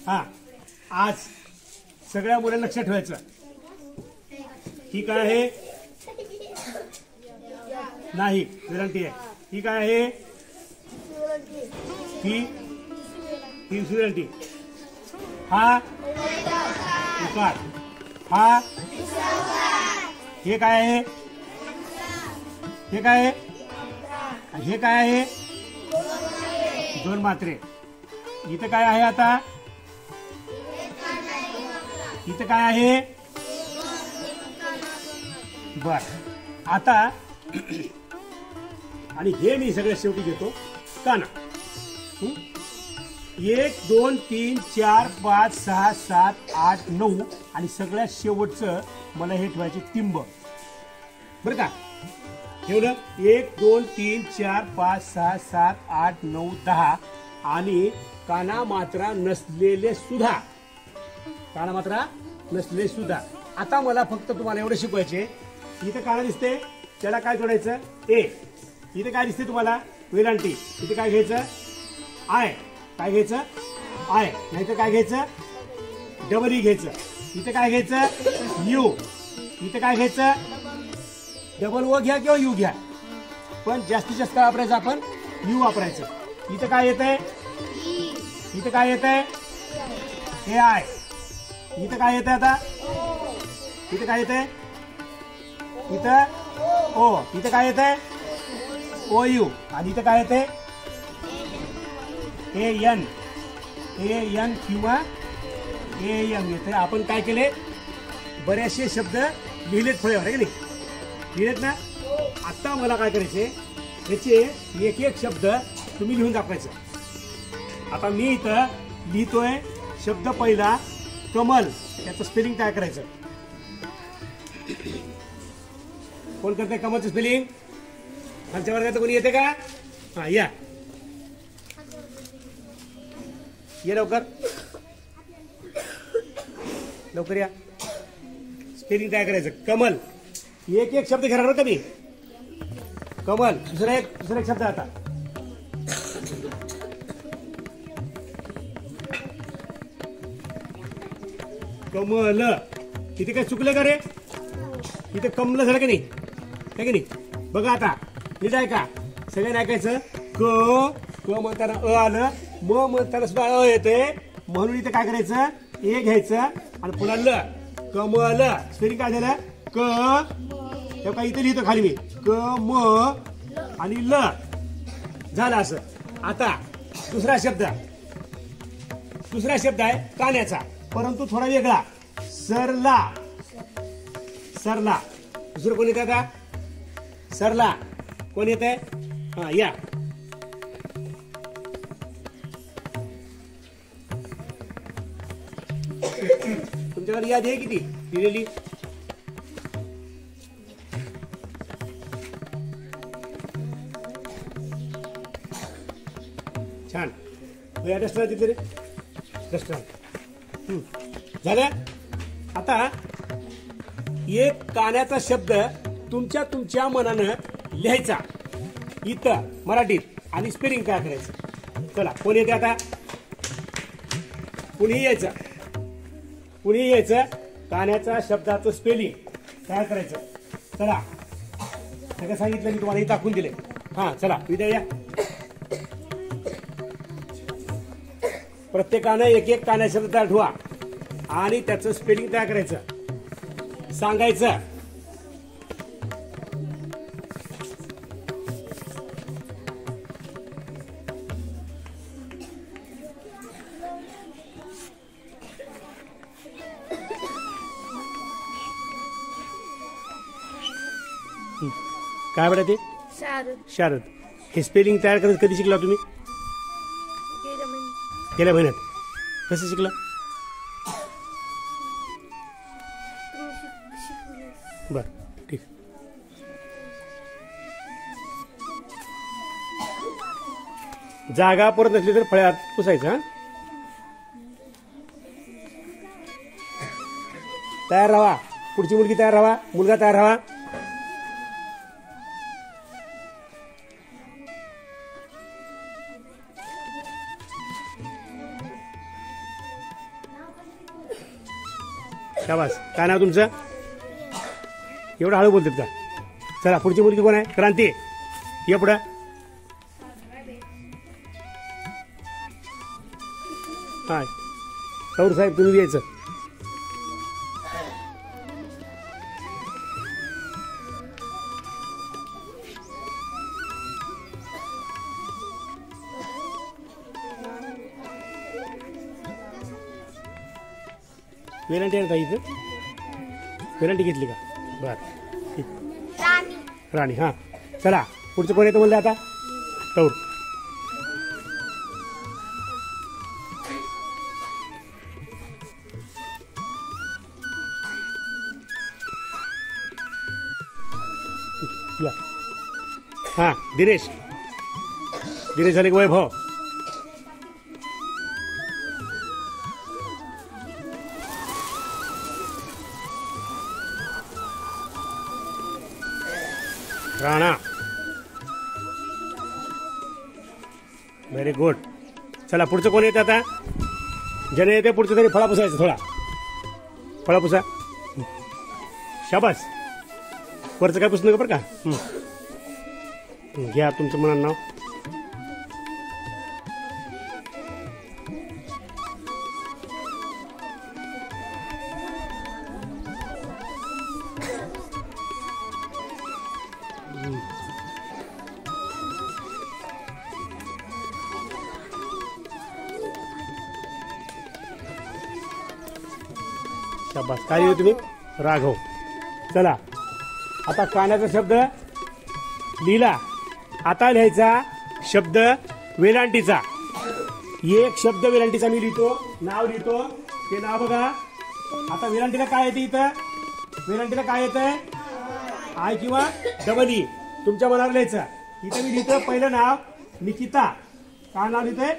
हा, आज सगळ्या मुलांना लक्षात ठेवायचं. ही काय आहे? नाही, गॅरंटी आहे. ही काय आहे? ही सुरंटी. हा उकार. हा हे काय आहे? हे काय आहे? हे काय आहे? दोन मात्रे. इथं काय आहे? आता इथं काय आहे? बर. आता आणि हे मी सगळ्यात शेवटी घेतो काना. 1 2 3 4 5 6 7 8 9 आणि सगळ्यात शेवटचं मला हे ठेवायचे तिंब. बरं का? ठेवलं. 1 2 3 4 5 6 7 8 9 10 आणि काना मात्रा नसलेले सुद्धा. काना मात्रा नसलेले सुद्धा. आता मला फक्त तुम्हाला एवढं शिकवायचे. इथे काना दिसते, त्याला काय जोडायचं? ए. इथे काय दिसते तुम्हाला? वेलांटी. इथे काय घ्यायचं? आय. काय घ्यायचं? आय. नाही तर काय घ्यायचं? डबल ई घ्यायचं. इथे काय घ्यायचं? यू. इथे काय घ्यायचं? डबल ओ घ्या किंवा यू घ्या, पण जास्तीत जास्त काय वापरायचं? आपण यू वापरायचं. इथं काय येत आहे? इथं काय येत आहे? हे आय. इथं काय येत आहे? आता इथं काय येत आहे? इथं ओ. इथं काय येत आहे? ओ यू. आणि इथं काय येते? A N. ए एन किंवा ए एम येते. आपण काय केले? बरेचसे शब्द लिहिलेत फळ्यावर, आहे की नाही? लिहिलेत ना? आता मला काय करायचे? याचे एक एक शब्द तुम्ही लिहून दाखवायचं. आता मी इथं लिहितोय शब्द पहिला कमल. त्याचं स्पेलिंग काय करायचं? कोण करते कमलचं स्पेलिंग? खालच्या वर्गात कोणी येते का? हा, या ये लवकर, लवकर या. स्पेलिंग काय करायचं? कमल. एक एक शब्द घेणार का मी? कमल. दुसरा एक शब्द. आता कमल. इथे काय चुकलं का रे? इथे कमलं झालं का नाही? आहे की नाही? बघा आता नीट ऐका. सगळ्यांनी ऐकायचं. क म्हणताना अ आलं, म म्हणताना सुद्धा अ येते, म्हणून इथे काय करायचं? ए घ्यायचं आणि पुन्हा ल. कमल. स्पेलिंग काय झालं? क. काय इथे लिहितो खाली मी क म आणि ल झालं असं. आता दुसरा शब्द आहे कान्याचा, परंतु थोडा वेगळा. सरला. सरला. दुसरं कोण येतं का? सरला. कोण येत आहे? हा, या. तुमच्याकडे यादी आहे किती लिहिलेली? छान. या डस्टर तिथे रे. डस्टर झालं. आता एक कान्याचा शब्द तुमच्या मनानं लिहायचा इथं मराठीत आणि स्पेलिंग काय करायचं? चला, कोण येते आता? कुणीही यायचं. कान्याचा शब्दाचं स्पेलिंग काय करायचं? चला, सगळं सांगितलं मी तुम्हाला, हे दाखवून दिले. हा, चला विद्या या. प्रत्येकानं एक एक कान्या शब्द तयार ठेवा आणि त्याचं स्पेलिंग तयार करायचं, सांगायचं. काय बरं ते? शारद. हे स्पेलिंग तयार करत कधी शिकला तुम्ही? गेल्या महिन्यात. कसं शिकला? बर, ठीक. जागा परत नसली तर फळ्यात पुसायचं. हा, तयार राहा. पुढची मुलगी तयार राहा, मुलगा तयार राहा. शाबास. काय नाव तुमचं? एवढं हळू बोलतात का? चला पुढची मुलगी कोण आहे? क्रांती, ये पुढं. हा तौर साहेब तुम्ही यायचं. वेलांटी आहे का इथं? वेलांटी घेतली का? बरं राणी. हां चला पुढचं कोण येतं म्हणलं आता? तौर. या. हां दिनेश. दिनेश झाले का वैभव? राणा. Very good. चला पुढचं कोण येतं आता? ज्याने येते पुढचं तरी फळा पुसायचं. थोडा फळा पुसा. शाबास. वरचं काय पुसणं का बरं का? घ्या तुमचं म्हणा नाव. शाबास. काय लिहिलं तुम्ही? राघव. चला आता कानाचा शब्द लिहिला. आता लिहायचा शब्द वेलांटीचा. एक शब्द वेलांटीचा मी लिहितो, नाव लिहितो. ते नाव बघा. आता वेलांटीला काय येते इथं? वेलांटीला काय येतंय? आय किंवा डबल ई तुमच्या मनावर लिहायचं. इथं मी लिहितो पहिलं नाव निकिता. काय नाव लिहितोय?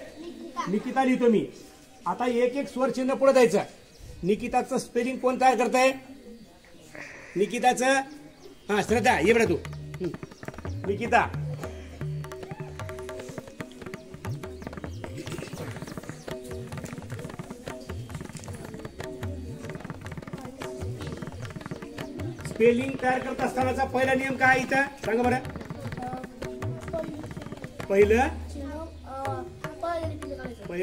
निकिता लिहितो मी. आता एक एक स्वर चिन्ह पुढे द्यायचं. निकिताचं स्पेलिंग कोण तयार करताय? निकिताचं हा श्रद्धा ये बडा तू. निकिता. स्पेलिंग तयार करत असतानाचा पहिला नियम काय इथं सांगा बरं? पहिलं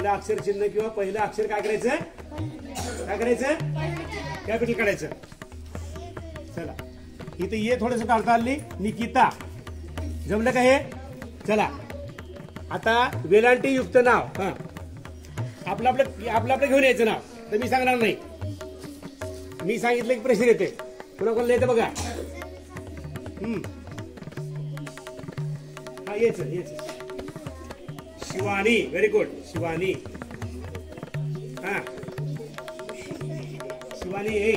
अक्षर चिन्ह किंवा पहिलं अक्षर काय करायचं? काय करायचं? कॅपिटल काढायचं. चला इथे ये थोडस काढता आली. निकिता जमलं का हे? चला आता वेलांटी युक्त नाव. हा आपलं आपलं घेऊन यायचं नाव. तर मी सांगणार नाही. मी सांगितलं की प्रेशर येते. पुन्हा कोणाला येतं बघा. हा यायचं. शिवानी. Very good. शिवानी. हा शिवानी. हे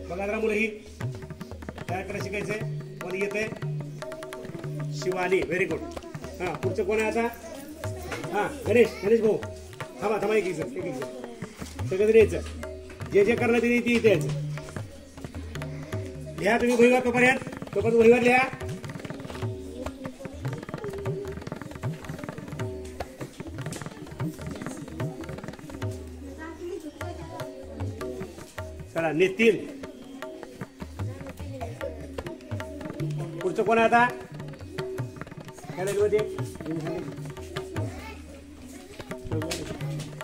बघा जरा मुलं ही तयार करायला शिकायचंय. कोण येते? शिवानी. Very good. हा पुढचं कोण आहे आता? हा गणेश भाऊ. थांबा एक सगळं यायचं. जे करणार ते इथे यायचं. लिहा तुम्ही वहीवर तोपर्यंत वहीवर लिहा. चला नितीन. पुढचं कोण आहे आता?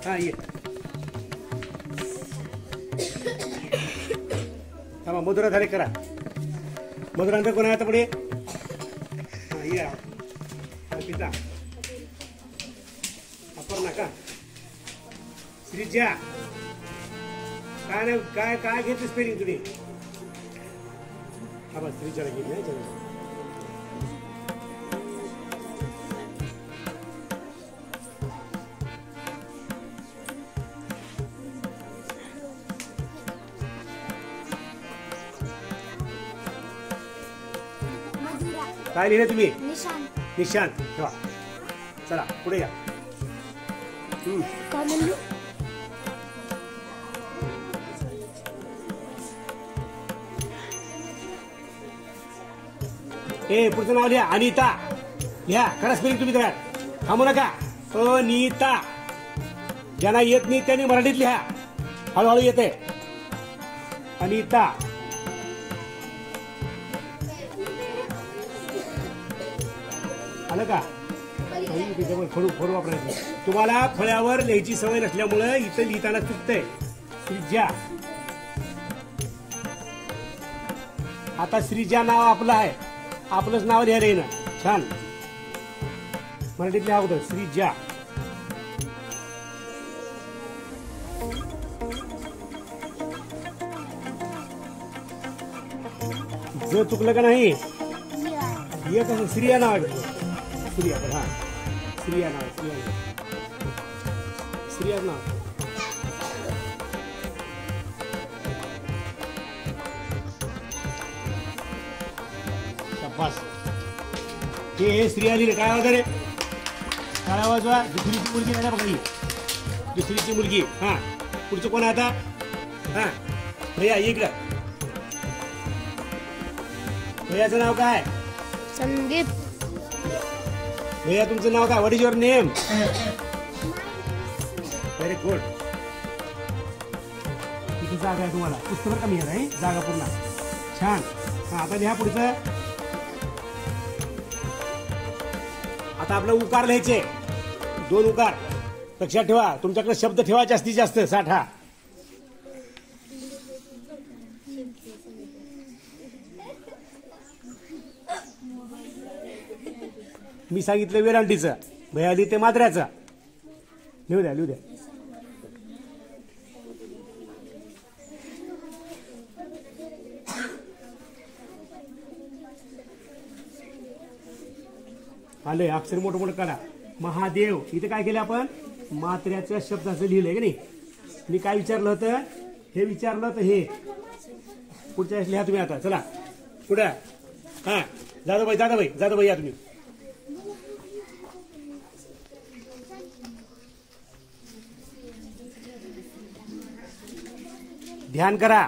हा ये. थांबा मधुरा झाले करा. मधुरांतर कोण आहे आता पुढे? हा ये पिता. अपर्णा का? श्रीजा. काय नाही काय घेतली स्पेलिंग तुम्ही? हा बस श्रीजाला घेतली. काय लिहिले तुम्ही? निशांत. ठेवा. चला पुढे या. पुढचं नाव लिहा. अनिता. लिहा. करा स्पेलिंग तुम्ही तयार. थांबू नका. अनिता. ज्यांना येत नाही त्यांनी मराठीत लिहा. हळूहळू येते. अनिता, आलं का? फळू वापरायचं. तुम्हाला फळ्यावर लिहायची सवय नसल्यामुळे इथं लिहिताना चुकतंय. श्रीजा. आता श्रीजा नाव आपलं आहे, आपलंच नाव लिहायला येणं. छान. मराठीत लिहा होतं श्रीजा. जर चुकलं का नाही येत असं श्रिया नाव आहे. श्रिया. हा श्रिया नाव. श्रिया नाव. शाबास. हे श्रिया लिहिले. काय वगैरे काय आवाज वा. दुसरीची मुलगी नाही बघा. दुसरीची मुलगी. हा पुढचं कोण आहे आता? हा भैया इकडं. भैयाचं नाव काय? संदीप. भैया तुमचं नाव काय? What is your name? Very good. किती जागा आहे तुम्हाला? पुस्तक कमी आहे जागा पूर्ण. छान. आता लिहा पुढचं. आता आपलं उकार लिहायचे. 2 उकार लक्षात ठेवा. तुमच्याकडे शब्द ठेवा जास्तीत जास्त 60. मी सांगितलं वेरांटीचं, भैया लिहिते मात्र्याचं. लिहू द्या लिहू द्या. आले अक्षर मोठं मोठं काढा. महादेव. इथे काय केलं आपण? मात्र्याच्या शब्दाचं लिहिलंय की नाही. मी काय विचारलं होतं? हे विचारलं होतं. हे पुढच्या वेळेस लिहा तुम्ही. आता चला पुढे. हा जाधवबाई या तुम्ही. ध्यान करा.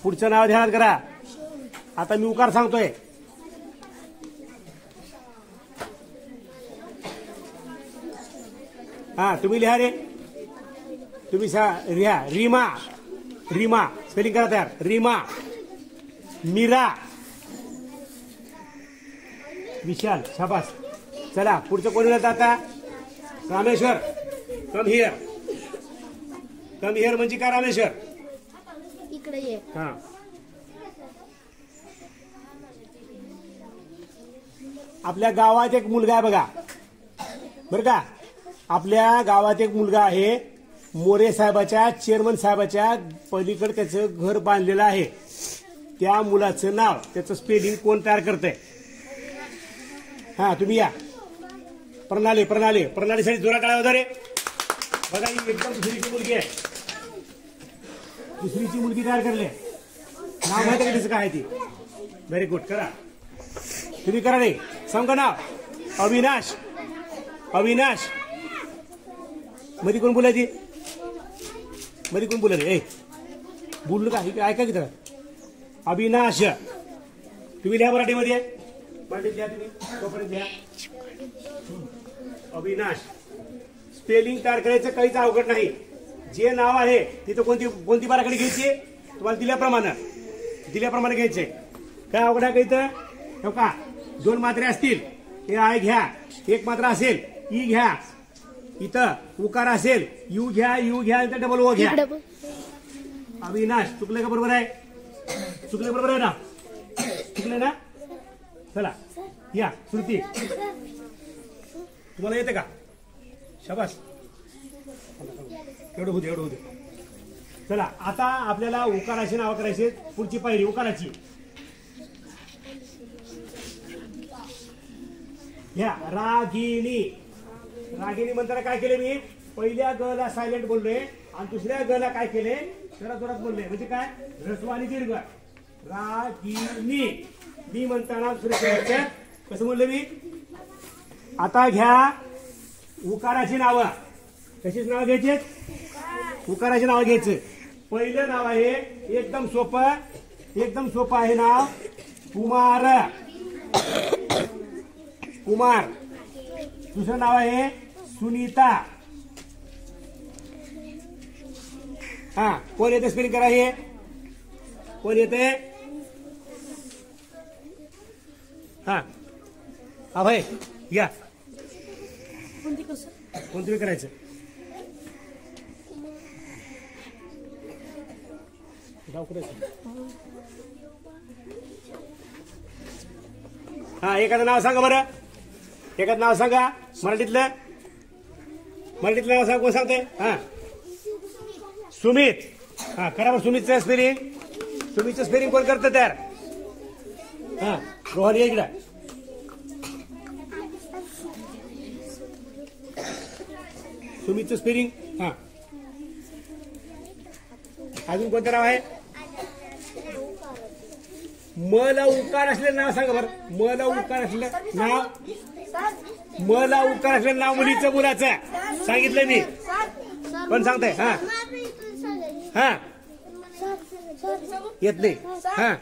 पुढचं नाव ध्यान करा. आता मी उकार सांगतोय. हा तुम्ही लिहा रे. तुम्ही लिहा. रीमा. रीमा स्पेलिंग करा तयार. रीमा. मीरा. विशाल. शाबास. चला पुढचं कोणी लिहिलं आता? Rameshwar. Come here. Come here म्हणजे काय? रामेश्वर इकडे ये. हा. आपल्या गावात एक मुलगा आहे बघा. बरं का? आपल्या गावात एक मुलगा आहे. मोरे साहेबाच्या, चेअरमन साहेबाच्या पलीकडे त्याचं घर बांधलेलं आहे. त्या मुलाचं नाव, त्याचं स्पेलिंग कोण तयार करतंय? हा तुम्ही या. प्रणालीसाठी जोरा टाळ्या वगैरे. बघा ही एकदम दुसरीची मुलगी आहे. दुसरीची मुलगी तयार करले. नाव माहिती का त्याचं काय आहे ती? Very good. करा तुम्ही. करा रे. सांगा नाव. अविनाश. अविनाश. मध्ये कोण बोलायची? मध्ये कोण बोलायचे? ए बोललो का? ऐका की तर. अविनाश. तुम्ही लिहा मराठीमध्ये. मराठीत लिहा तुम्ही. तोपर्यंत लिहा. अविनाश. स्पेलिंग तयार करायचं काहीच अवघड नाही. जे नाव आहे तिथं कोणती बाराखडी घ्यायची तुम्हाला दिल्याप्रमाणे घ्यायचे. काय अवघड आहे का इथं? हो का? 2 मात्रे असतील. हे आय घ्या. 1 मात्रा असेल ई घ्या. इथं उकार असेल यू घ्या. इथं डबल ओ घ्या. अविनाश. चुकलं का? बरोबर आहे. चुकलं बरोबर आहे ना? चुकलं ना? चला या. श्रुती. तुम्हाला येते का? शाबास. एवढं होऊ दे. चला आता आपल्याला उकाराची नावं करायची. पुढची पायरी उकाराची. ह्या रागिणी. रागिणी म्हणताना काय केले मी? पहिल्या ग ला सायलेंट बोललोय आणि दुसऱ्या ग ला काय केले? जोरात बोलले. म्हणजे काय? ह्रस्व आणि दीर्घ. रागिणी. मी म्हणताना कसं बोलले मी? आता घ्या उकाराची नावं. कशीच नावं घ्यायची? उकाराची नावं घ्यायचं. पहिलं नाव आहे एकदम सोपं आहे नाव. कुमार. दुसरं नाव आहे सुनीता. हा कोण येते स्पेलिंग करा हे कोण येते हा अभय या कोणतं करायचं हा एखादं नाव सांगा बरं एखादं नाव सांगा मराठीतलं नाव सांगा कोण सांगते हा सुमित हा करा बरं सुमितचं स्पेलिंग कोण करतं तयार हा रोहन ये इकडं सुमितचं स्पेलिंग हा अजून कोणतं नाव आहे मला उकार असलेलं नाव सांगा बरं मला उकार असलेलं नाव मुलीचं मुलाचं सांगितलं मी पण सांगताय हा हा येत नाही हा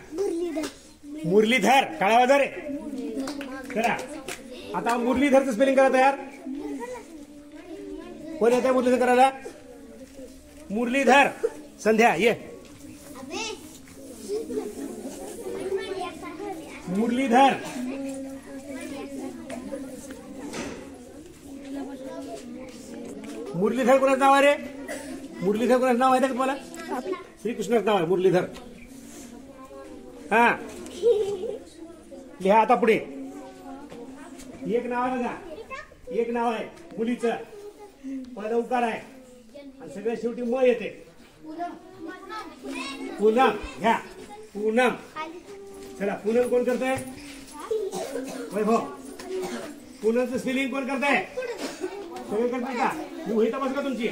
मुरलीधर काळावाजर आहे करा आता मुरलीधरचं स्पेलिंग करा तयार कोण येत आहे मुरलीधर करायला मुरलीधर संध्या ये मुरलीधर कोणाचं नाव आहे रे मुरलीधर कोणाचं नाव आहे का तुम्हाला श्रीकृष्णाचं नाव आहे मुरलीधर हा लिहा आता पुढे एक नाव आहे बघा एक नाव आहे मुलीचं पहिला उकार आहे आणि सगळ्या शेवटी म येते पूनम घ्या पूनम चला पूनम कोण करताय वैभव पूनमचं स्पेलिंग कोण करताय सगळे करताय का मी वही तपास का तुमची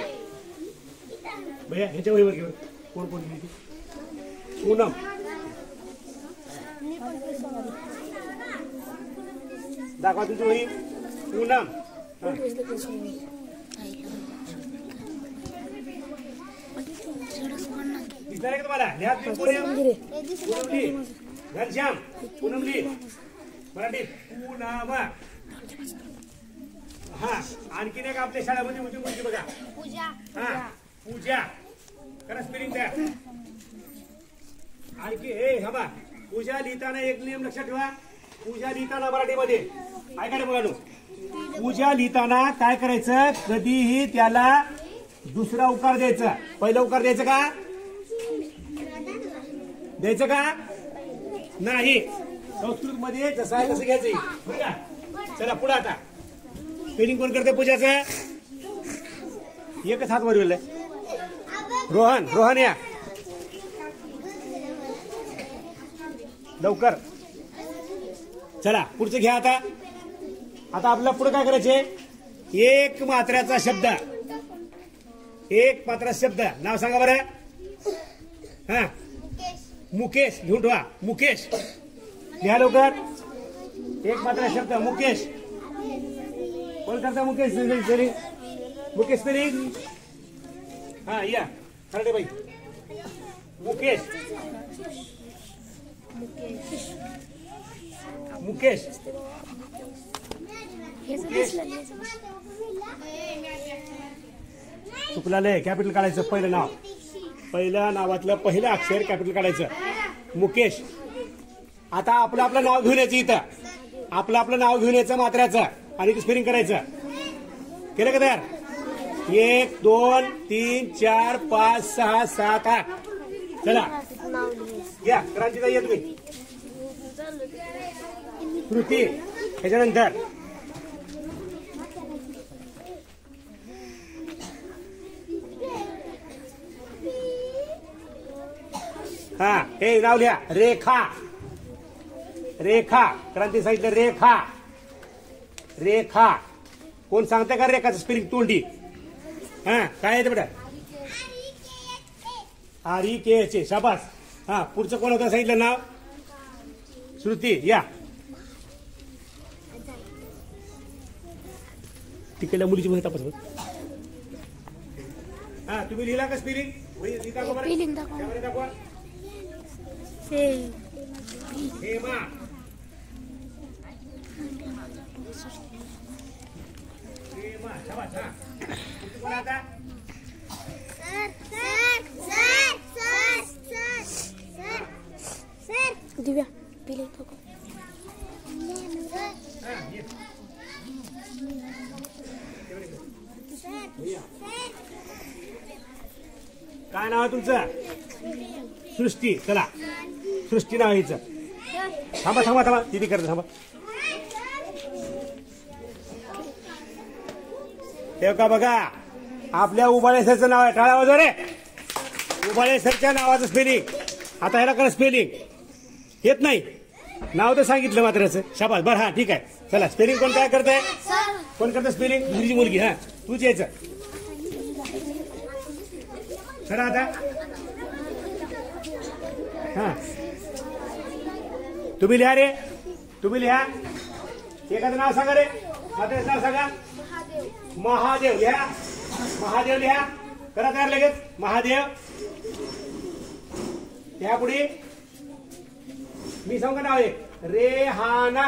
भैया ह्याच्या वहीवर घेऊन कोण कोण लिहिली पूनम दाखवा तुमची वही पूनम दिसणार आहे का तुम्हाला लिहा पूनमली घनश्याम पूनमली मराठीत पूनम हा आणखीन एक आपल्या शाळेमध्ये होती मुलगी बघा हा पूजा करा स्पेलिंग द्या आणखी हे हवा पूजा लिहिताना एक नियम लक्षात ठेवा पूजा लिहिताना मराठीमध्ये ऐका रे मुलांनो पूजा लिहिताना काय करायचं कधीही त्याला दुसरा उकार द्यायचा पहिला उकार द्यायचं का नाही संस्कृत मध्ये जसं आहे तसं घ्यायचं चला पुढे आता स्पेलिंग कोण करते पूजाचं एकच हात वर गेलाय रोहन या लवकर चला पुढचं घ्या आता आपल्याला पुढे काय करायचे एक मात्र्याचा शब्द नाव सांगा बरं हा मुकेश घेऊन ठेवा मुकेश घ्या लवकर एक मात्रा शब्द मुकेश कोण करता मुकेश स्पेलिंग हा या खरडे बाई मुकेश चुकलाय कॅपिटल काढायचं पहिल्या नावातलं पहिलं अक्षर कॅपिटल काढायचं मुकेश आता आपलं नाव घेऊन यायचं इथं आपलं नाव घेऊन यायचं मात्र्याचं आणि स्पेलिंग करायचं केलं का तयार 1 2 3 4 5 6 7 8 चला या क्रांतीताई या तुम्ही कृती त्याच्यानंतर हा हे नाव लिहा रेखा क्रांती सांगितलं रेखा कोण सांगते का रेखाचं स्पेलिंग तोंडी हा काय येते बेटा REKH शाबास हा पुढचं कोण होतं सांगितलं नाव श्रुती या तिकडल्या मुलीची वही तपास हा तुम्ही लिहिला का स्पेलिंग दाखवा हेमा शाबास हा कोण आता काय नाव आहे तुमचं? सृष्टी. चला सृष्टी नाव आहे हिचं. थांबा थांबा थांबा दिदी करते थांबा. हे का बघा आपल्या उबाळे सरचं नाव आहे. टाळ्या वाजवा रे. उबाळे सरच्या नावाचं स्पेलिंग. आता ह्याला करा स्पेलिंग. येत नाही नाव तर सांगितलं मात्र याचं. शाबास. बरं हा ठीक आहे. चला स्पेलिंग कोण काय करताय? कोण करतं स्पेलिंग? तुझी मुलगी. हा तूच यायचं. खरं आता हा तुम्ही लिहा रे. तुम्ही लिहा. एखादं नाव सांगा रे. मात्र नाव सांगा. महादेव. लिहा. महादेव लिहा. करा तयार लगेच. महादेव. त्या पुढे मी सांगू नाव आहे. रेहाना.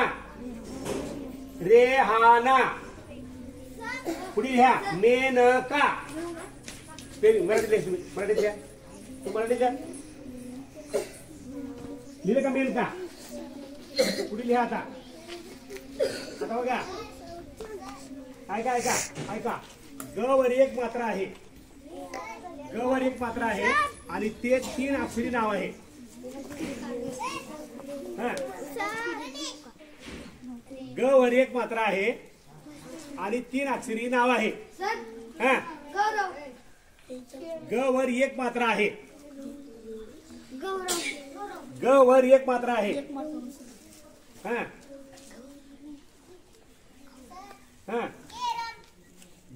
रेहाना. पुढे लिहा. मेनका. मराठीत लिहा तुम्ही. मराठीत लिहा. तू मराठीत लिहा. लिहिलं का मेनका? पुढे लिहा. आता आता बघा. ऐका ऐका ऐका. ग वर एक मात्रा आहे. ग वर एक मात्रा आहे आणि ते 3 अक्षरी नाव आहे. ग वर एक मात्रा आहे आणि 3 अक्षरी नाव आहे. ग वर एक मात्रा आहे. ग वर एक मात्रा आहे.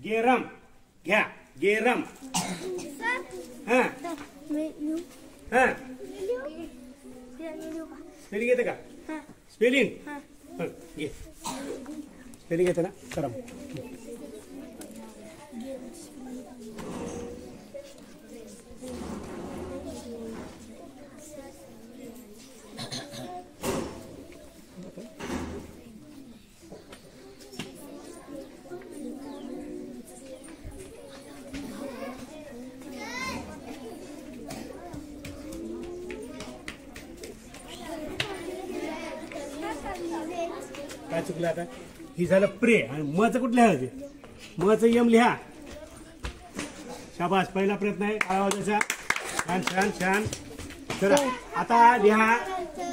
गेरम. घ्या. गेरम. स्पेलिंग येते का? स्पेलिंग घे. स्पेलिंग येते ना? करा. काय चुकलं आता? ही झालं प्रे. आणि मचं कुठं लिहायचे? मचं यम लिहा. शाबास. पहिला प्रयत्न आहे आवाजाचा. छान छान छान. चला आता लिहा.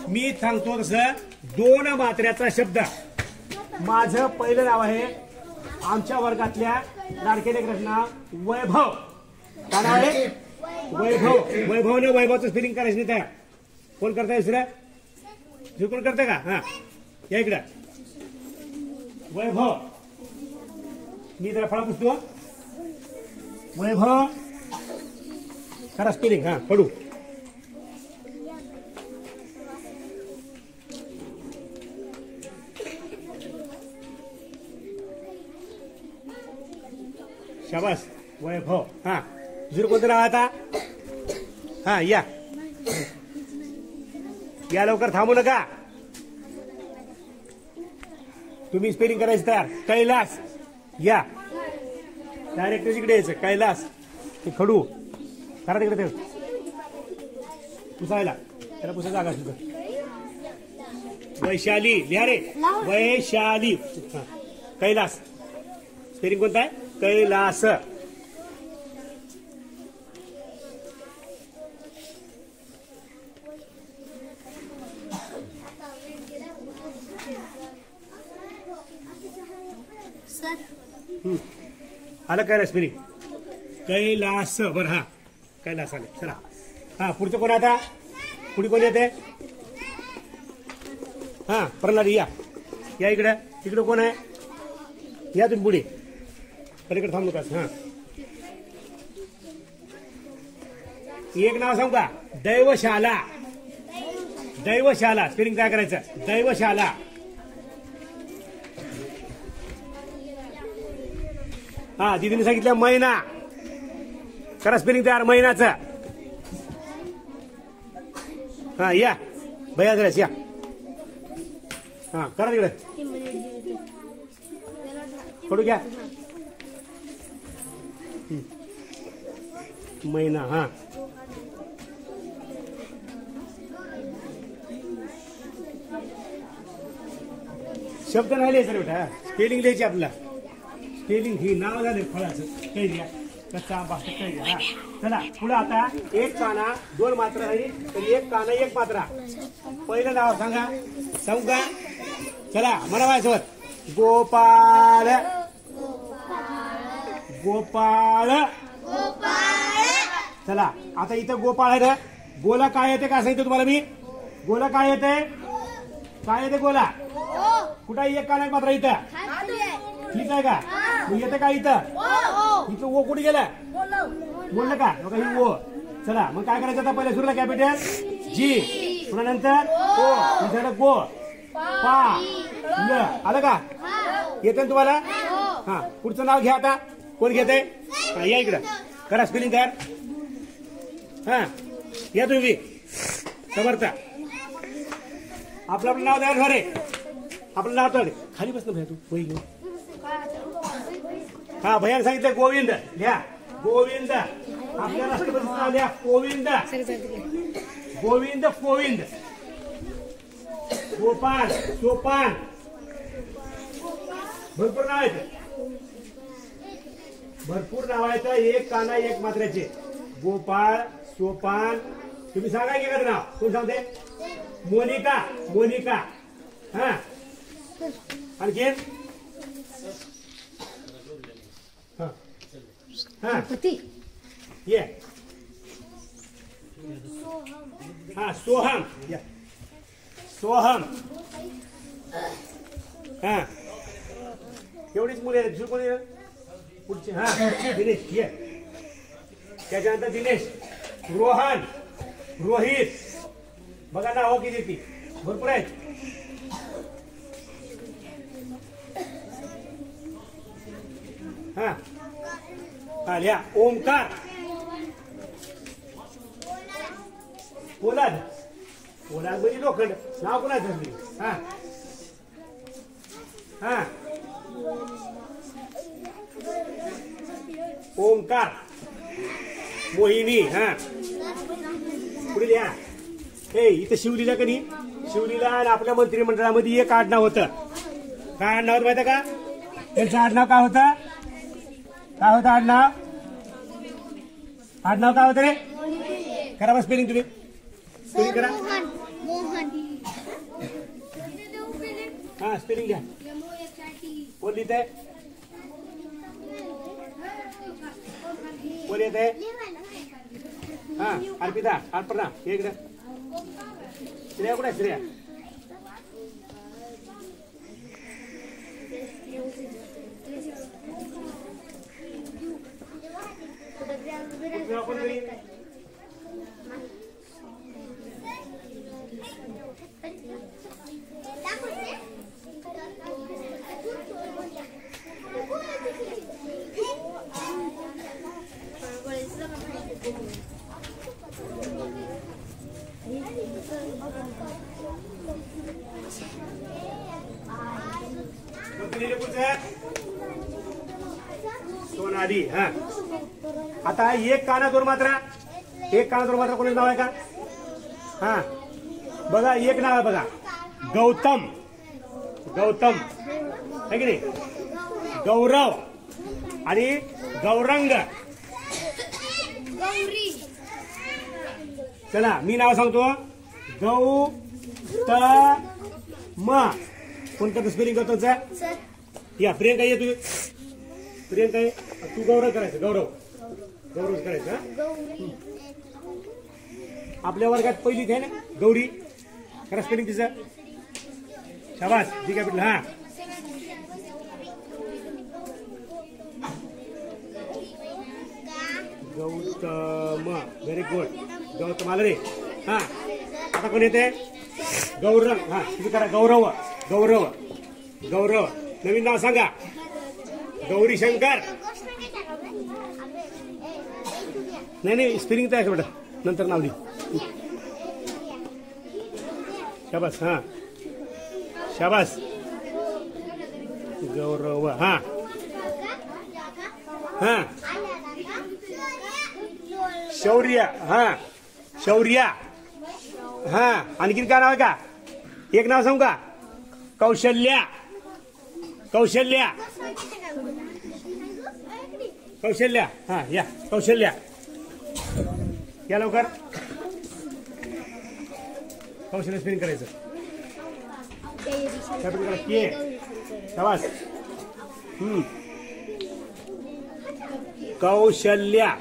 मी सांगतो तसं 2 मात्र्याचा शब्द. माझं पहिलं नाव आहे आमच्या वर्गातल्या लाडक्या लेकराचं नाव वैभव. काय नाव आहे? वैभव. वैभवने वैभवचं स्पेलिंग करायचं नाही. त्या कोण करताय? दुसरं कोण करताय का? हा या इकडं. वैभव. मी जरा फळा पुसतो. वैभव करा स्पेलिंग. हा पडू. शाबास. वैभव. हा दुसरं कोणतं नाव आता? हा या या लवकर. थांबू नका. तुम्ही स्पेलिंग करायचं तयार. कैलास. या डायरेक्ट तिकडे यायचं. कैलास. ते खडू करा तिकडे. ते पुसायला त्याला पुसा जागा सुद्धा. वैशाली. लिहा रे. वैशाली. कैलास. स्पेलिंग कोणता आहे? कैलास. आलं कैलास स्पेलिंग? कैलास. बरं हा कैलास आले. चला हा पुढचं कोण आता? पुढे कोण येते? हा प्रल्हाद. या या इकडे. इकडे कोण आहे? या तुम्ही पुढे. पलीकडे थांबू नका. हा एक नाव सांगू का? दैवशाला. दैवशाला. स्पेलिंग काय करायचं? दैवशाला. हा दीदीने सांगितलं मैना. करा स्पेलिंग तयार. मैनाचं. हा या भैया जरा या. हा करा तिकडे. पडू घ्या. मैना. हा शब्द नाही लिहायचा बेटा. स्पेलिंग लिहायची आपल्याला. स्पेलिंग ही नाव झाले फळाचं. कैरी. कच्चा आंबा. कैरी. हा चला पुढे आता एक काना दोन मात्रा आहे तर एक काना एक मात्रा. पहिलं नाव सांगा. सांगू का? चला म्हणा माझ्यासोबत. गोपाळ गोपाळ. चला आता इथं गोपाळ आहे ना. गोला काय येते का सांगितलं तुम्हाला मी. गोला काय येते? काय येते गोला? कुठं एक काना एक मात्रा इथं. ठीक आहे का? मग येते का इथं? इथं ओ कुठे गेलं? बोललं का? बघा ही ओ. चला मग काय करायचं आता? पहिल्या सुरूला कॅपिटल जी, पुन्हा नंतर ओ, दुसऱ्याला गो पा ल. आलं का? येते ना तुम्हाला? हा पुढचं नाव घ्या आता. कोण घेते? या इकडं. करा स्पेलिंग तयार. हा या तुम्ही समर्थ. आपलं आपलं नाव तयार झाले. आपलं नाव तयार. खाली बस ना भैया तू. वही घेऊ. हा भैया सांगितलं गोविंद लिहा. गोविंद. आपल्या राष्ट्रपतीचं नाव लिहा. गोविंद. गोविंद गोविंद. गोपाल सोपान. भरपूर नाव आहेत. भरपूर नाव आहेत. एक काना एक मात्र्याचे. गोपाळ सोपान. तुम्ही सांगा की एखादं नाव. कोण सांगते? मोनिका. मोनिका. हा आणखी ये. हा सोहम. या सोहम. हा एवढीच मुले आहेत. दुसरं कोणी पुढचे? हा दिनेश. ये. त्याच्यानंतर दिनेश. रोहन. रोहित. बघा ना हो किती ती भरपूर आहेत. हा हा लिहा. ओमकार. पोलाद. पोलाद म्हणजे लोखंड. नाव कोणाचं? हा हा ओमकार. मोहिनी. हा पुढे लिहा. हे इथं शिवलीला कधी शिवलीला आणि आपल्या मंत्रिमंडळामध्ये एक आडनाव होतं. काय आडनाव होतं माहिती का? त्यांचं आडनाव काय होतं? काय होतं आडनाव? आडनाव काय होतं रे? करा बस स्पेलिंग तुम्ही. स्पेलिंग करा. हा स्पेलिंग घ्या. कोण लिहित आहे? कोण येत आहे? हा अर्पिता. अर्पणा इकडे. श्रेया कुठे आहे? श्रेया. सोनाली. हा आता एक काना दोन मात्रा. एक काना दोन मात्रा कोणी नाव आहे का? हा बघा एक नाव आहे बघा. गौतम. गौतम आहे की नाही? गौरव आणि गौरंग. चला मी नाव सांगतो. गौतम. कोण करतो स्पेलिंग करतो? या प्रियंका ये. तू प्रियंका ये. तू गौरव करायचं. गौरव. गौरव करायचं. आपल्या वर्गात पहिलीच आहे ना गौरी. करा स्पेलिंग तिचं. शाबास. ठीक आहे. हा गौतम. Very good. गौतम आलं रे. हा आता कोण येते? गौरव. हा तुम्ही करा. गौरव. गौरव. गौरव. नवीन नाव सांगा. गौरी शंकर. नाही नाही स्पेलिंग तर आहे बेटा. नंतर नाव दे. शाबास. हा शाबास. गौरव. हा हा शौर्य. हा शौर्य. हा आणखीन काय नाव आहे का? एक नाव सांगू का? कौशल्या. कौशल्या. कौशल्या. हा या कौशल्या. या लवकर. कौशल्य स्पेलिंग करायचं. कॅपिटल करा के. शाबास. कौशल्या.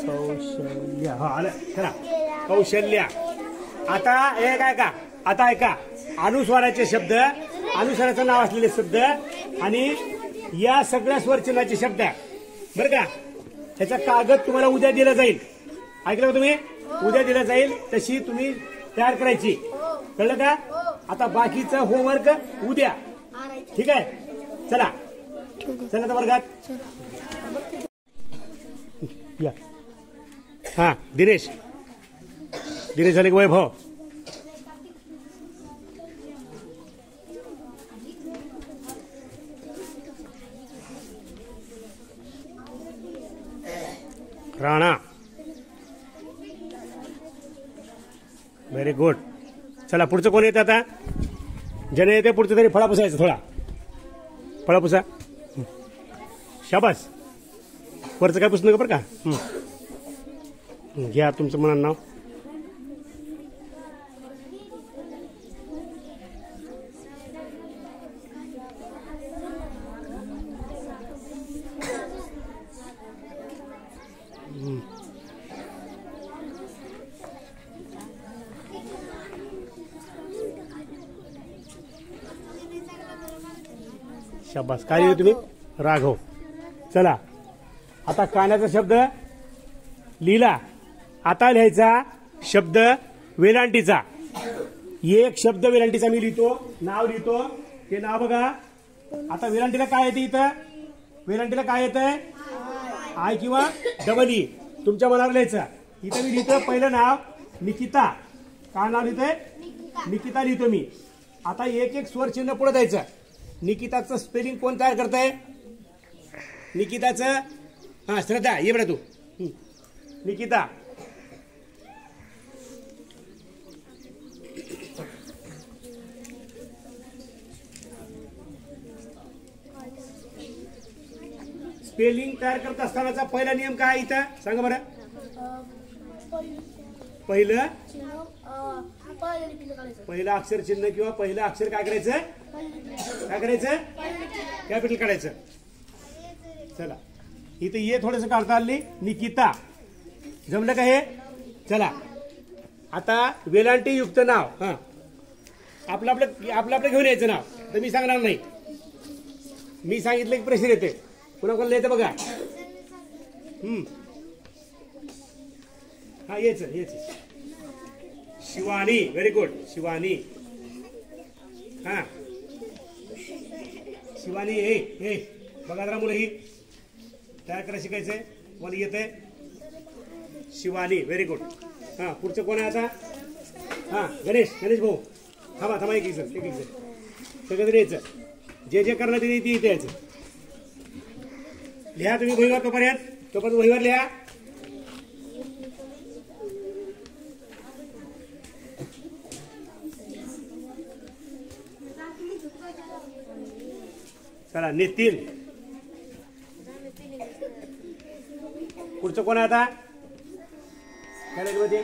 कौशल्या. हा आलं चला. कौशल्या. आता हे काय का आता ऐका अनुस्वाराचे शब्द, अनुस्वाराचं नाव असलेले शब्द आणि या सगळ्या स्वरचिन्हाचे शब्द बरं का. त्याचा कागद तुम्हाला उद्या दिला जाईल. ऐकलं का तुम्ही? उद्या दिला जाईल तशी तुम्ही तयार करायची. कळलं का? आता बाकीचं होमवर्क उद्या. ठीक आहे. चला चला तर वर्गात या. हा दिनेश. दिनेश झाले की वैभव. राणा. Very good. चला पुढचं कोण येतं आता? ज्याने येते पुढचं तरी फळा पुसायचं. थोडा फळा पुसा. शाबास. वरचं काय पुसणं का बरं का. घ्या तुमचं म्हणा नाव. शाबास. काय लिहिले तुम्ही? राघव. चला आता कानाचा शब्द लिहिला. आता लिहायचा शब्द वेलांटीचा. एक शब्द वेलांटीचा मी लिहितो, नाव लिहितो. ते नाव बघा. आता वेलांटीला काय येते इथं? वेलांटीला काय येतंय? आय किंवा डबल ई. तुमच्या मनावर लिहायचं. इथं मी लिहितो पहिलं नाव निकिता. काय नाव लिहितोय? निकिता लिहितो मी. आता एक एक स्वर चिन्ह पुढे द्यायचं. निकिताचं स्पेलिंग कोण तयार करताय? निकिताचं हा श्रद्धा ये बडा तू. निकिता. स्पेलिंग तयार करत असतानाचा पहिला नियम काय इथं सांगा बरं. पहिलं अक्षर चिन्ह किंवा पहिलं अक्षर काय करायचं? काय करायचं? कॅपिटल काढायचं. चला इथे ये थोडस काढता आली. निकिता. जमलं का हे? चला आता वेलांटी युक्त नाव. हा आपलं आपलं घेऊन यायचं नाव. तर मी सांगणार नाही. मी सांगितलं की प्रेशर येते. पुन्हा कोणाला येतं बघा. हा यायचं. शिवानी. Very good. शिवानी. हा शिवानी. हे बघा जरा मुलं ही तयार करा शिकायचंय. मला येतंय. शिवानी. Very good. हा पुढचं कोण आहे आता? हा गणेश भाऊ. थांबा एक जण सगळं यायचं. जे करणार ते इथे यायचं. लिहा तुम्ही वहीवर तोपर्यंत वहीवर लिहा. चला नितीन. पुढचं कोण आहे आता? मध्ये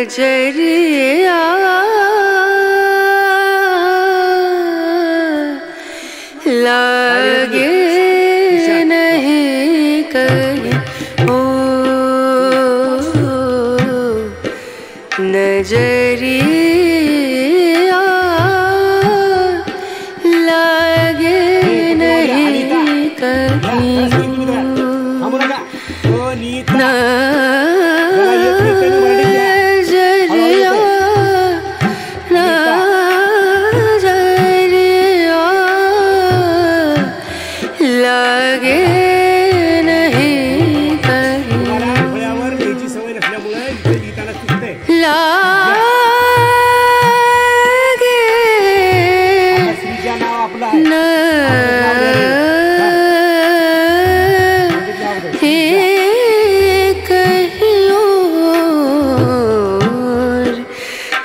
नजरिया लागे नहीं कहीं ओ नजरिया लागे नहीं कहीं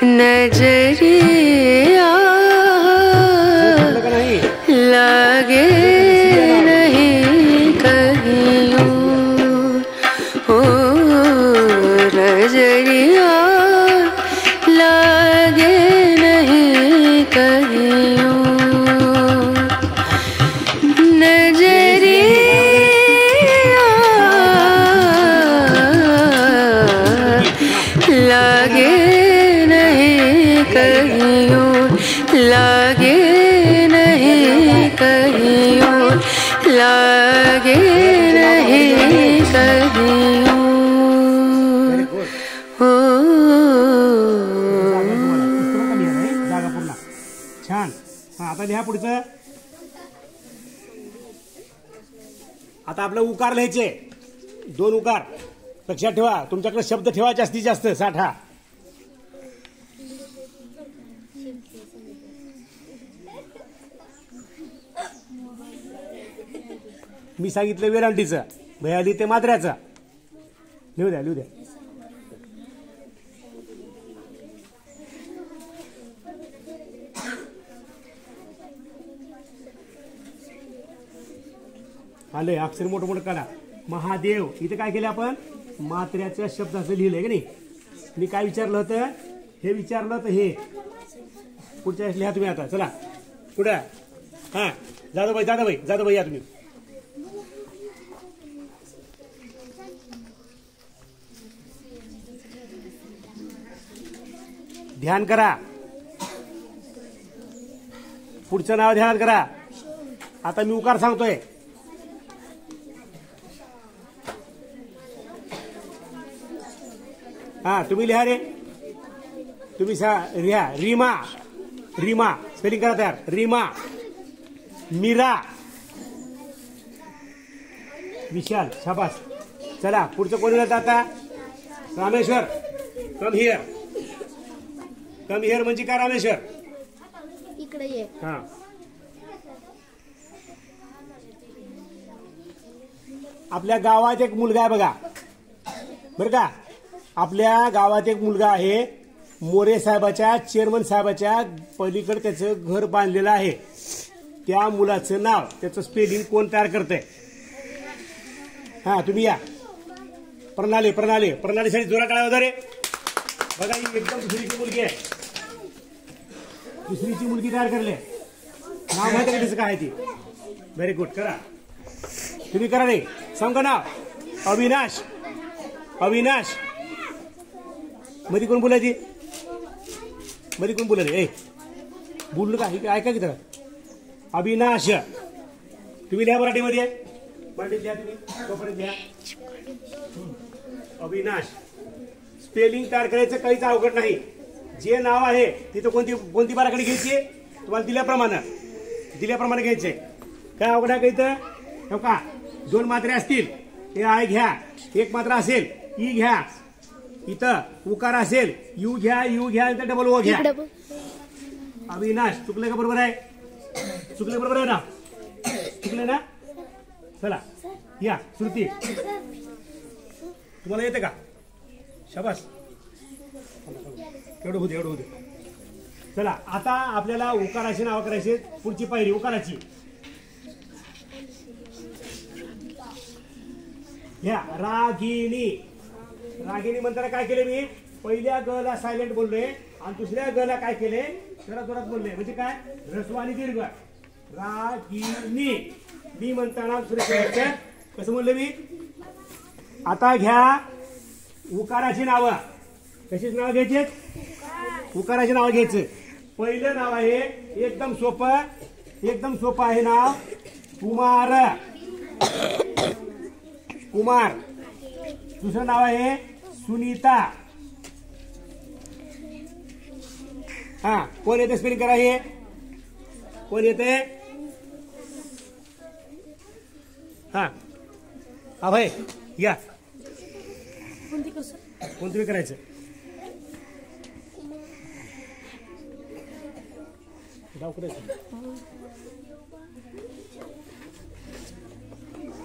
नजरिया का नाही लागे नहीं कहीं ओ नजरिया लागे नहीं कहीं नजरिया लागे नहीं कहीं लागे नहीं कहीं लागे नहीं कहीं ओ जागा पूर्ण छान. हा आता लिहा पुढचं. आता आपलं उकार लिहायचे 2 उकार लक्षात ठेवा. तुमच्याकडे शब्द ठेवा जास्तीत जास्त 60. हा मी सांगितलं वेरांटीचं, भयाली ते मात्र्याचं. लिहू द्या लिहू द्या. आले अक्षर मोठं मोठं करा. महादेव इथे काय केलं आपण मात्र्याच्या शब्दाचं लिहिलंय का नाही. मी काय विचारलं होतं हे विचारलं होतं हे पुढच्या वेळेस लिहा तुम्ही. आता चला पुढे. हा जाधवबाई जाधवबाई जाधवबाई या तुम्ही. ध्यान करा. पुढचं नाव ध्यान करा. आता मी उकार सांगतोय. हा तुम्ही लिहा रे. तुम्ही लिहा. रीमा रीमा स्पेलिंग करा तयार. रीमा. मीरा. विशाल शाबास. चला पुढचं कोणी लिहिलं आता. Rameshwar. Come here. Come here म्हणजे काय रामेश्वर. इकडे ये. हा आपल्या गावात एक मुलगा आहे बघा बरं का. आपल्या गावात एक मुलगा आहे. मोरे साहेबाच्या चेअरमन साहेबाच्या पलीकडे त्याचं घर बांधलेलं आहे. त्या मुलाचं नाव त्याचं स्पेलिंग कोण तयार करतंय. हा तुम्ही या. प्रणाली प्रणाली प्रणालीसाठी जोरात टाळ्या वाजवा रे. बघा ही एकदम दुसरीची मुलगी आहे. दुसरीची मुलगी तयार करले. नाव माहिती का त्याचं काय आहे ती. व्हेरी गुड करा. तुम्ही करा रे. सांगा नाव. अविनाश. अविनाश. मध्ये कोण बोलायची. मध्ये कोण बोलायचे. ए बोललो का ऐका की तर. अविनाश. तुम्ही लिहा मराठीमध्ये. मराठीत लिहा तुम्ही. तोपर्यंत लिहा. अविनाश. स्पेलिंग तयार करायचं काहीच अवघड नाही. जे नाव आहे तिथं कोणती कोणती बाराखडी घ्यायची तुम्हाला दिल्याप्रमाणे घ्यायचे. काय अवघड आहे का इथं. हो का 2 मात्रे असतील ते आय घ्या. 1 मात्रा असेल ई घ्या. इथं उकार असेल यू घ्या. यू घ्या नंतर डबल ओ घ्या. अविनाश. चुकलं का बरोबर आहे. चुकलं बरोबर आहे ना. चुकलं ना. चला या. श्रुती तुम्हाला येते का. शाबास. एवढं होते एवढं होते. चला आता आपल्याला उकाराची नाव करायची. पुढची पायरी उकाराची. ह्या रागिणी. रागिणी म्हणताना काय केले मी पहिल्या ग ला सायलेंट बोललोय आणि दुसऱ्या ग ला काय केले जरा जोरात बोलले. म्हणजे काय ऱ्हस्व आणि दीर्घ. रागिणी. मी म्हणताना दुसरे कसं म्हणलं मी. आता घ्या उकाराची नावं. कशीच नाव घ्यायचे. उकाराची नाव घ्यायचं. पहिलं नाव आहे एकदम सोपं. एकदम सोपं आहे नाव कुमार. कुमार. दुसरं नाव आहे सुनीता. हा कोण येते स्पेलिंग करा. हे कोण येते. हा अभय या. कोणतं करायचं.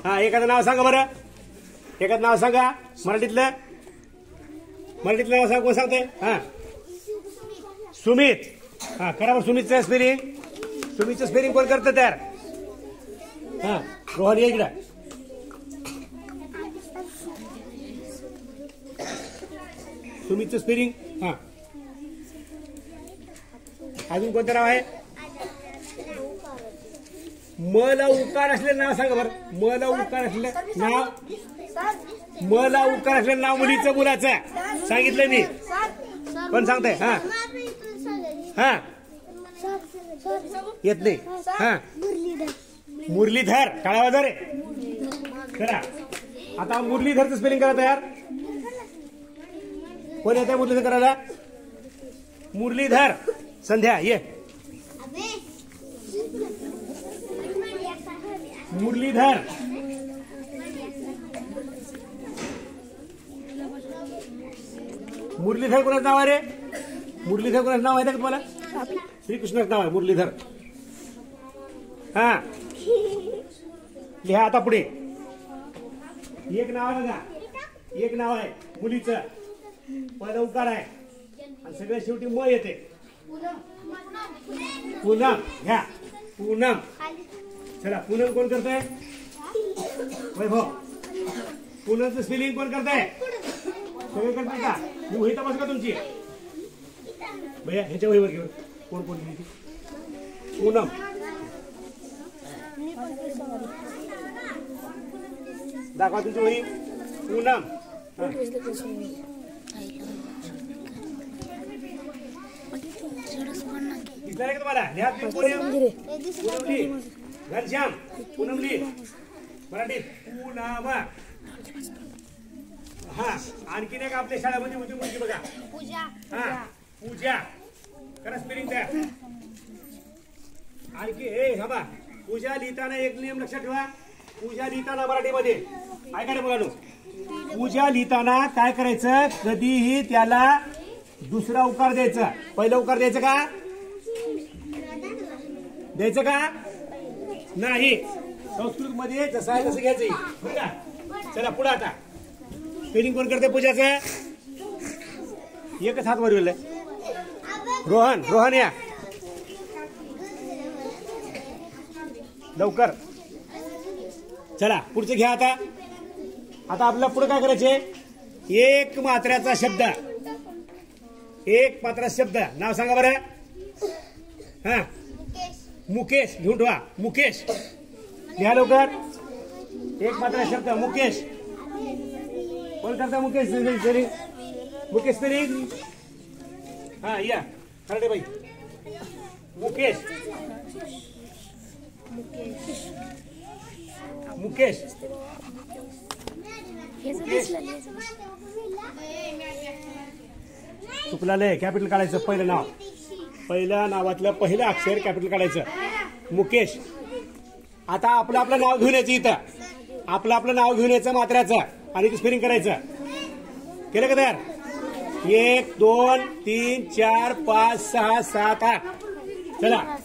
हा एखादं नाव सांगा बरं. एखादं नाव सांगा मराठीतलं. मराठीतलं नाव सांगा. कोण सांगते. हा सुमित. हा करा बरं सुमितचं स्पेलिंग. सुमितचं स्पेलिंग कोण करतं तयार? हा रोहन ये इकडं. सुमितचं स्पेलिंग. हा अजून कोणतं नाव आहे? म ला उकार असलेलं नाव सांगा बरं. म ला उकार असलेलं नाव. म ला उकार असलेलं नाव मुलीचं मुलाचं सांगितलं मी. पण सांगताय? हा हा येत नाही. हा मुरलीधर. काळा बाजार आहे. करा आता मुरलीधरचं स्पेलिंग करा तयार. कोण येत आहे मुरलीधर करायला? मुरलीधर. संध्या ये. मुरलीधर. मुरलीधर कोणाचं नाव आहे रे? मुरलीधर कोणाचं नाव आहे का तुम्हाला? श्रीकृष्णाचं नाव आहे मुरलीधर. हा लिहा आता पुढे. एक नाव आहे बघा. एक नाव आहे मुलीचं. पहिला उकार आहे आणि सगळ्या शेवटी म येते. पूनम. घ्या पूनम. चला पूनम कोण करताय? वैभव. पूनमचं स्पेलिंग कोण करताय? सगळे करताय का? मी वही तपास का तुमची? भैया ह्याच्या वहीवर घेऊन कोण कोण लिहिली? पूनम. दाखवा तुमची वही. पूनम. दिसणार आहे का तुम्हाला? लिहा पूनमली. घनश्याम. पूनमली. मराठीत पूनम. हा आणखीन एक आपल्या शाळेमध्ये होती मुलगी बघा. हा पूजा. करा स्पेलिंग द्या. आणखी हे हा पूजा लिहिताना एक नियम लक्षात ठेवा. पूजा लिहिताना मराठीमध्ये ऐका रे मुलांनो. पूजा लिहिताना काय करायचं? कधीही त्याला दुसरा उकार द्यायचा. पहिला उकार द्यायचं का? द्यायचं का नाही? संस्कृत मध्ये जसं आहे तसं घ्यायचं. चला पुढे आता स्पेलिंग कोण करते पूजाचं? एकच हात वर गेलाय. रोहन. रोहन या लवकर. चला पुढचं घ्या आता. आता आपल्याला पुढे काय करायचे? एक मात्र्याचा शब्द. एक मात्रा शब्द. नाव सांगा बरं. हा मुकेश. घेऊन ठेवा. मुकेश. लिहा लवकर. एक मात्रा शब्द मुकेश. कोण करता मुकेश स्पेलिंग? मुकेश स्पेलिंग. हा या खराडे बाई. मुकेश. मुकेश. चुकलाले. कॅपिटल काढायचं पहिलं नाव. पहिल्या नावातलं पहिलं अक्षर कॅपिटल काढायचं. मुकेश. आता आपलं आपलं नाव घेऊन यायचं. इथं आपलं आपलं नाव घेऊन यायचं मात्राचं आणि ते स्पेलिंग करायचं. केलं का तयार? 1 2 3 4 5 6 7 8. चला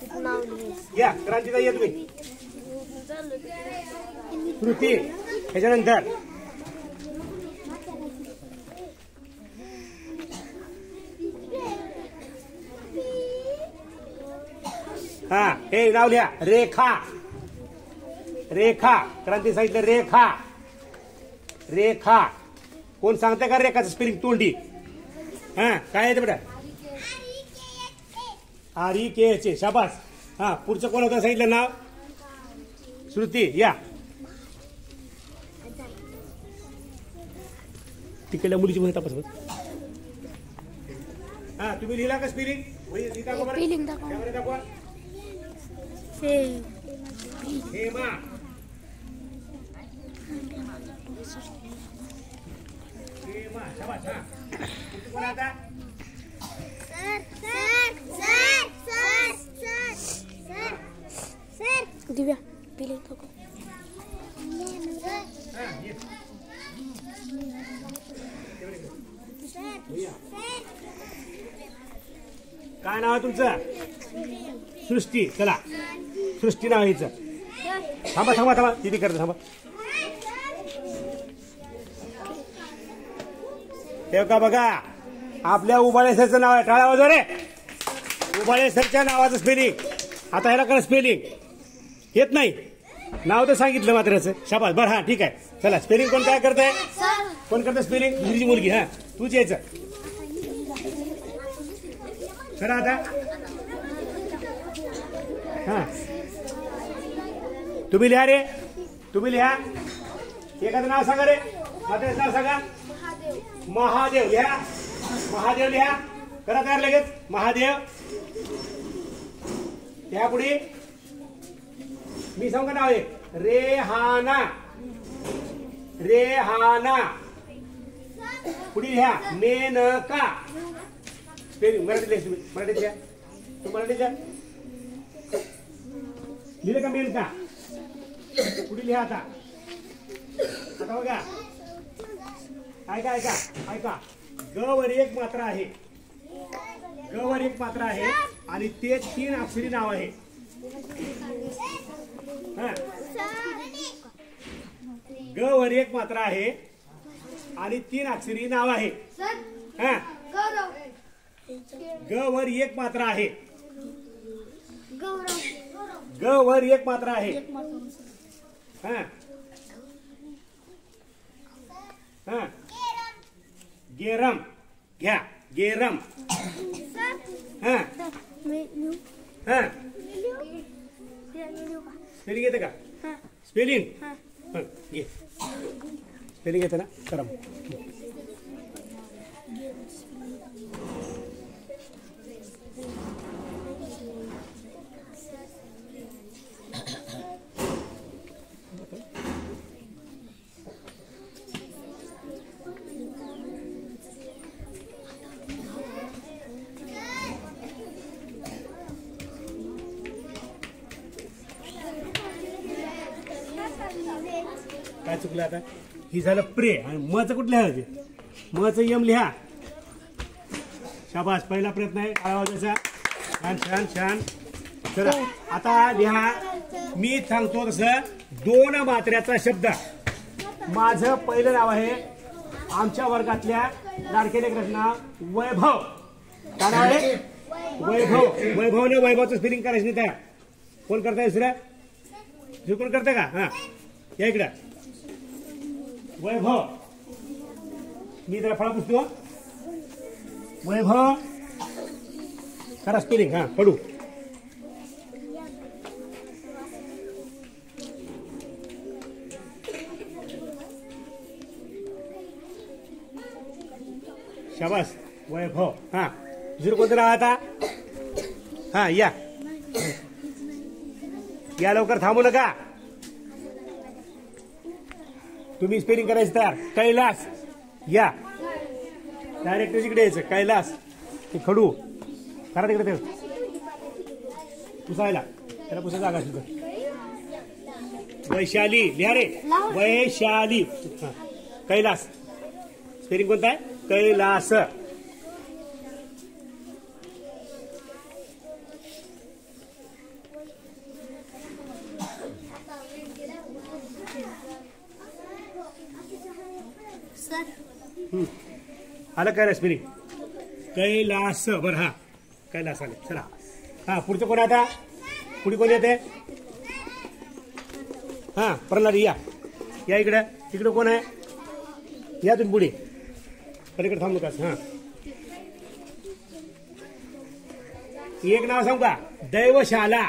या क्रांतीचा या तुम्ही. कृती. त्याच्यानंतर हा हे नाव लिहा. रेखा. रेखा. क्रांती सांगितलं रेखा. रेखा. कोण सांगते का रेखाचं स्पेलिंग? तोंडी. हा काय येते बेटा? REKH. शाबास. हा पुढचं कोण होतं सांगितलं नाव? श्रुती. या तिकडल्या मुलीची वही तपास. हा तुम्ही लिहिला का स्पेलिंग? स्पेलिंग दाखवा. हेमा. हेमा. शाबास. हा कोण आता? दिव्या स्पेलिंग दाखव. काय नाव आहे तुमचं? सृष्टी. चला सृष्टी नाव आहे. थांबा थांबा थांबा. दिदी करते थांबा. हे का बघा आपल्या उभाण्याचं नाव आहे. टाळा वाजवा रे. उबाळे सरच्या नावाचं स्पेलिंग. आता ह्याला करा स्पेलिंग. येत नाही नाव तर सांगितलं मात्र याचं. शाबास. बरं हा ठीक आहे. चला स्पेलिंग कोण काय करताय? कोण करतं स्पेलिंग? तुझी मुलगी. हा तूच यायचं. करा आता. हा तुम्ही लिहा रे. तुम्ही लिहा. एखादं नाव सांगा रे. मात्र नाव सांगा. महादेव लिहा. महादेव लिहा. करा तयार लगेच. महादेव. त्या पुढे मी सांगू नाव आहे. रेहाना. रेहाना. पुढे लिहा. मेनका. स्पेलिंग मराठीत लिहा. तुम्ही मराठीत लिहा. तुम्ही मराठीत लिहा. लिहिलं का मेनका? पुढे लिहा आता. आता बघा. ऐका ऐका ऐका. ग वर एक मात्रा आहे. ग वर एक मात्रा आहे आणि ते 3 अक्षरी नाव आहे. ग वर एक मात्रा आहे आणि 3 अक्षरी नाव आहे. ग वर एक मात्रा आहे. ग वर एक मात्रा आहे. गेरम घ्या. गेरम. स्पेलिंग येते का? स्पेलिंग घे. स्पेलिंग येते ना? करा. काय चुकलं आता? ही झालं प्रे. आणि मचं कुठं लिहायचे? मचं यम लिहा. शाबास. पहिला प्रयत्न आहे. आवाजाचा. छान छान छान. चला आता लिहा. मी सांगतो तसं 2 मात्र्याचा शब्द. माझं पहिलं नाव आहे आमच्या वर्गातल्या लाडक्या लेकराचं नाव वैभव. काय नाव आहे? वैभव. वैभवने वैभवचं स्पेलिंग करायचं नाही त्या. कोण करताय दुसऱ्या? कोण करताय का? हा या इकडं. वैभव. मी त्याला फळा पुसतो. वैभव करा स्पेलिंग. हा पडू. शाबास. वैभव. हा दुसरं कोणतं नाव आता? हा या या लवकर. थांबू नका. तुम्ही स्पेलिंग करायचं तयार. कैलास. या डायरेक्ट तिकडे यायचं. कैलास. ते खडू करा तिकडे. ते पुसायला त्याला पुसा जागा असेल तर. वैशाली लिहा रे. वैशाली. कैलास. स्पेलिंग कोणतं आहे? कैलास. आलं काय स्पेलिंग? कैलास. बरं हा कैलास आले. चला हा पुढचं कोण आता? पुढे कोण येते? हा प्रल्हाद. या या इकडे. इकडे कोण आहे? या तुम्ही पुढे. पलीकडे थांबू नका. हा एक नाव सांगू का? दैवशाला.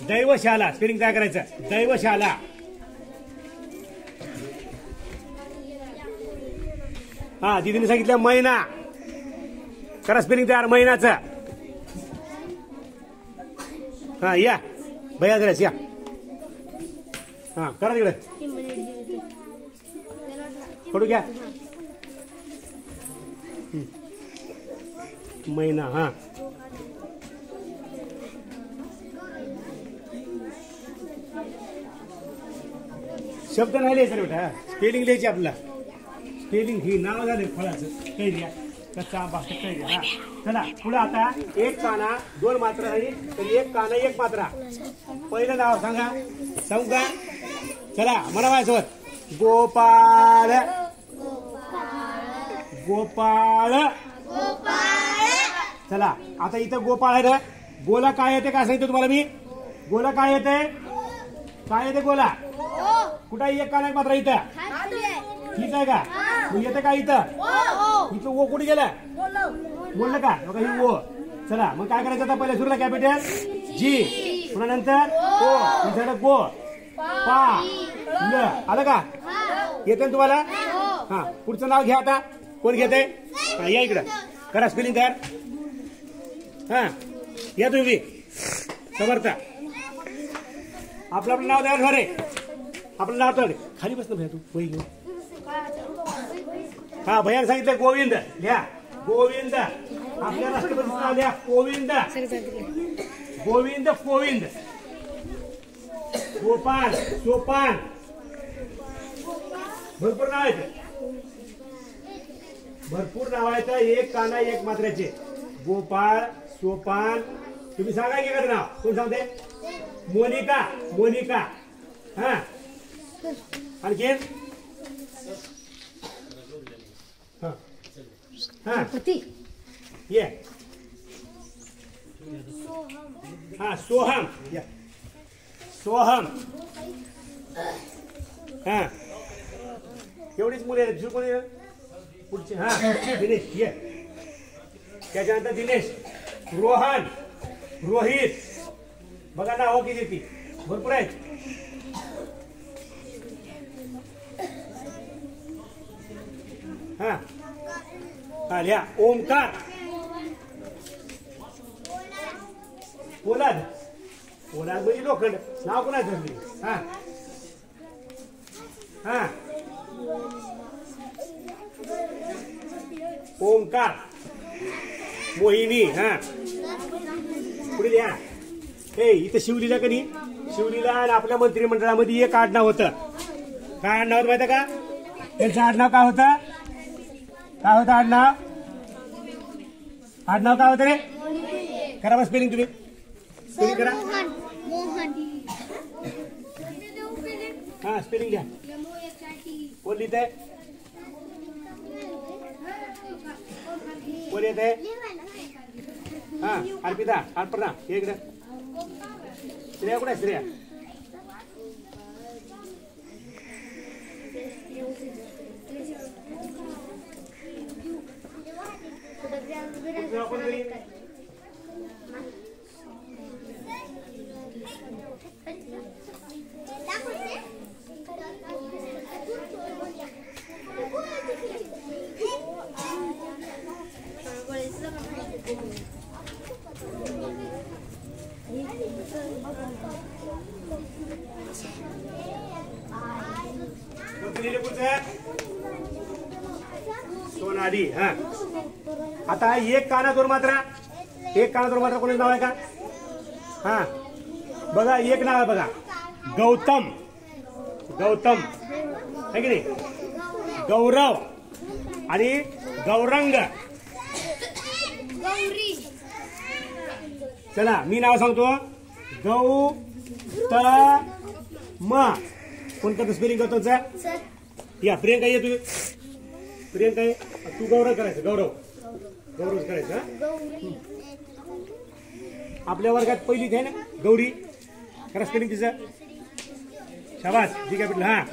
दैवशाला. स्पेलिंग काय करायचं? दैवशाला. हा दीदीने सांगितलं मैना. करा स्पेलिंग तयार. मैनाचं. हा या भैया जरा या. हा करा तिकडे. पडू घ्या. मैना. हा शब्द नाही लिहायचं बेटा. स्पेलिंग लिहायची आपला. स्पेलिंग ही नाव झाले फळाचं. कैर्या. कच्चा आंबा. कैर्या. हा चला पुढे आता. एक काना 2 मात्रा झाली तर एक काना 1 मात्रा. पहिलं नाव सांगा. सांगू का? चला म्हणा माझ्यासोबत. गोपाळ. गोपाळ. चला आता इथं गोपाळ आहे ना, गोला काय येते काय सांगितलं तुम्हाला मी? गोला काय येते? काय येते गोला? कुठं एक काना मात्र इथं ठीक आहे का? मग येते का इथं? इथं ओ कुठे गेलं? बोललं का? बघा ही ओ. चला मग काय करायचं आता? पहिल्या सुरूला कॅपिटल जी, पुन्हा नंतर ओ, नंतर गो पा ल. आलं का? येते ना तुम्हाला? हा पुढचं नाव घ्या आता. कोण घेते? या इकडं करा स्पेलिंग तयार. हा या तुम्ही समर्थ. आपलं आपलं नाव तयार झाले. आपलं नाव तर खाली बसलं भैया. तू वही घेऊ. हा भैयाने सांगितलं गोविंद लिहा. गोविंद. आपल्या राष्ट्रपतीचं नाव लिहा. गोविंद. गोविंद गोविंद. गोपाल सोपान. भरपूर नाव आहेत. भरपूर नाव आहेत. एक काना एक मात्र्याचे. गोपाळ सोपान. तुम्ही सांगा की एखादं नाव. कोण सांगते? मोनिका. मोनिका. हा आणखी हा ये हा सोहम. या सोहम. हा एवढीच मुले आहेत. दुसरं कोणी पुढचे? हा दिनेश. ये त्याच्यानंतर दिनेश. रोहन. रोहित. बघा ना हो किती ती भरपूर आहेत. हा हा लिहा. ओमकार. पोलाद. पोलाद म्हणजे लोखंड. नाव कोणाचं? हा हा ओमकार. मोहिनी. हा पुढे लिहा. हे इथं शिवलीला कधी शिवलीला आणि आपल्या मंत्रिमंडळामध्ये एक आडनाव होतं. काय आडनाव होतं माहिती का? त्यांचं आडनाव काय होतं? काय होतं आडनाव? आडनाव काय होतं रे? करा बा स्पेलिंग तुम्ही. स्पेलिंग करा. हा स्पेलिंग घ्या. कोण लिहित आहे? कोण येत आहे? हा अर्पिता. अर्पणा इकडे. श्रेया कुठे आहे? श्रेया. सोनाली. हा आता एक काना दोन मात्रा. एक काना दोन मात्रा कोणाचं नाव आहे का? हा बघा एक नाव आहे बघा. गौतम. गौतम आहे की नाही? गौरव आणि गौरंग. चला मी नाव सांगतो. गौतम. कोणतं स्पेलिंग करतो? या प्रियंका ये. तू प्रियंका ये. तू गौरव करायचं. गौरव. गौरव करायचं. आपल्या वर्गात पहिलीच आहे ना गौरी. खरं स्पेलिंग तिचं. शाबास. जी कॅपिटल. हा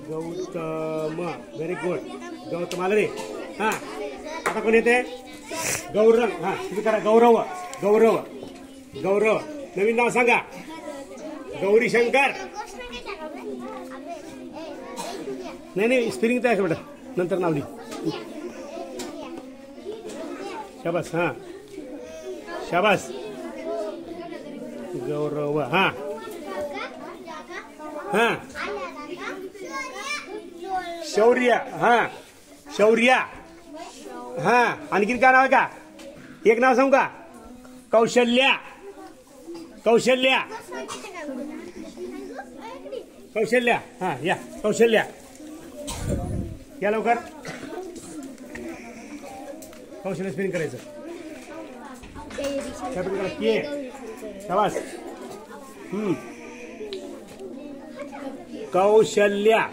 गौतम. Very good. गौतम आलं रे. हा आता कोण येते? गौरव. हा तुम्ही करा. गौरव. गौरव. गौरव. नवीन नाव सांगा. गौरी शंकर. नाही स्पेलिंग तर आहे बेटा. नंतर नाव लिही. शाबास. हा शाबास. गौरव. हा हा शौर्य. हा शौर्य. हा आणखीन काय नाव आहे का? एक नाव सांगू का? कौशल्या. कौशल्या. कौशल्या. हा या कौशल्या. या लवकर. कौशल्य स्पेलिंग करायचं. के. शाबास. कौशल्या.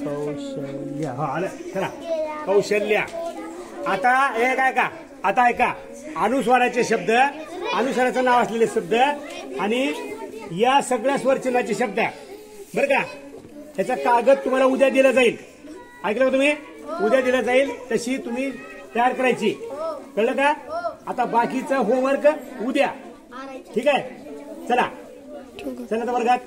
कौशल्य. हा आलं चला. कौशल्य. आता हे काय का आता ऐका अनुस्वाराचे शब्द अनुस्वाराचं नाव असलेले शब्द आणि या सगळ्या स्वरचिन्हाचे शब्द बरं का. त्याचा कागद तुम्हाला उद्या दिला जाईल. ऐकलं का तुम्ही? उद्या दिला जाईल तशी तुम्ही तयार करायची. कळलं का? आता बाकीचं होमवर्क उद्या. ठीक आहे चला चला तर वर्गात.